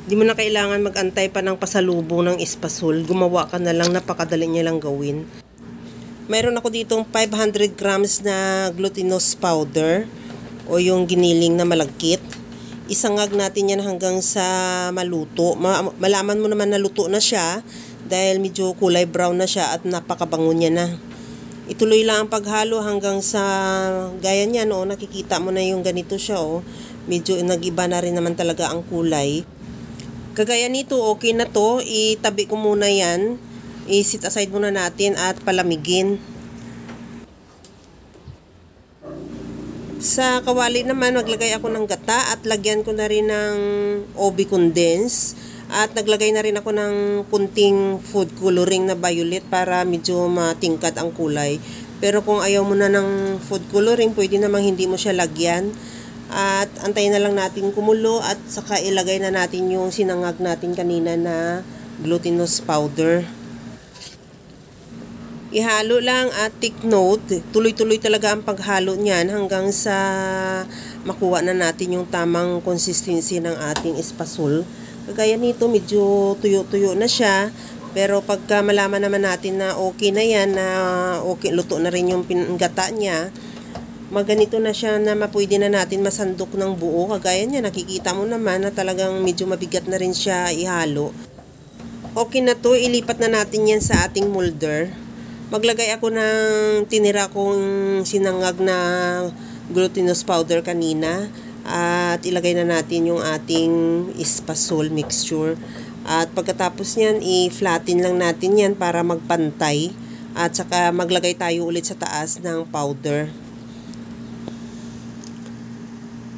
Di mo na kailangan mag-antay pa ng pasalubong ng espasol. Gumawa ka na lang, napakadali niya lang gawin. Mayroon ako ditong 500 grams na glutinous powder o yung giniling na malagkit. Isangag natin yan hanggang sa maluto. Malaman mo naman na luto na siya dahil medyo kulay brown na siya at napakabango niya na. Ituloy lang ang paghalo hanggang sa gaya niyan, nakikita mo na yung ganito siya, medyo nag-iba na rin naman talaga ang kulay. Kagaya nito, okay na to. Itabi ko muna yan. I-sit aside muna natin at palamigin. Sa kawali naman, maglagay ako ng gata at lagyan ko na rin ng OB condense. At naglagay na rin ako ng kunting food coloring na violet para medyo matingkad ang kulay. Pero kung ayaw mo na ng food coloring, pwede namang hindi mo siya lagyan. At antayin na lang natin kumulo at saka ilagay na natin yung sinangag natin kanina na glutinous powder. Ihalo lang at take note, tuloy-tuloy talaga ang paghalo niyan hanggang sa makuha na natin yung tamang consistency ng ating espasol. Kagaya nito, medyo tuyo-tuyo na siya. Pero pagka malaman naman natin na okay na yan, na okay, luto na rin yung gata niya, maganito na siya na mapwede na natin masandok ng buo. Kagaya niya, nakikita mo naman na talagang medyo mabigat na rin siya ihalo. Okay na to, ilipat na natin yan sa ating molder. Maglagay ako ng tinira kong sinangag na glutinous powder kanina. At ilagay na natin yung ating espasol mixture. At pagkatapos niyan, i-flatten lang natin yan para magpantay. At saka maglagay tayo ulit sa taas ng powder.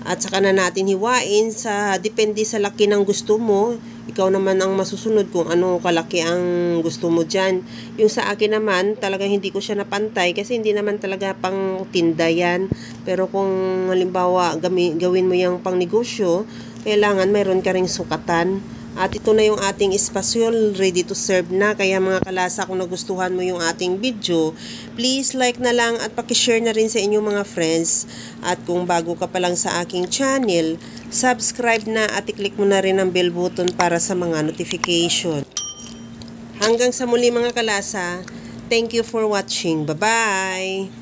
At saka na natin hiwain depende sa laki ng gusto mo. Ikaw naman ang masusunod kung ano kalaki ang gusto mo dyan. Yung sa akin naman, talagang hindi ko siya napantay kasi hindi naman talaga pang tinda yan. Pero kung halimbawa gawin mo yung pang negosyo, kailangan mayroon ka ring sukatan. At ito na yung ating espasol, ready to serve na. Kaya mga kalasa, kung nagustuhan mo yung ating video, please like na lang at pakishare na rin sa inyong mga friends. At kung bago ka pa lang sa aking channel, subscribe na at i-click mo na rin ang bell button para sa mga notification. Hanggang sa muli mga kalasa, thank you for watching. Bye-bye!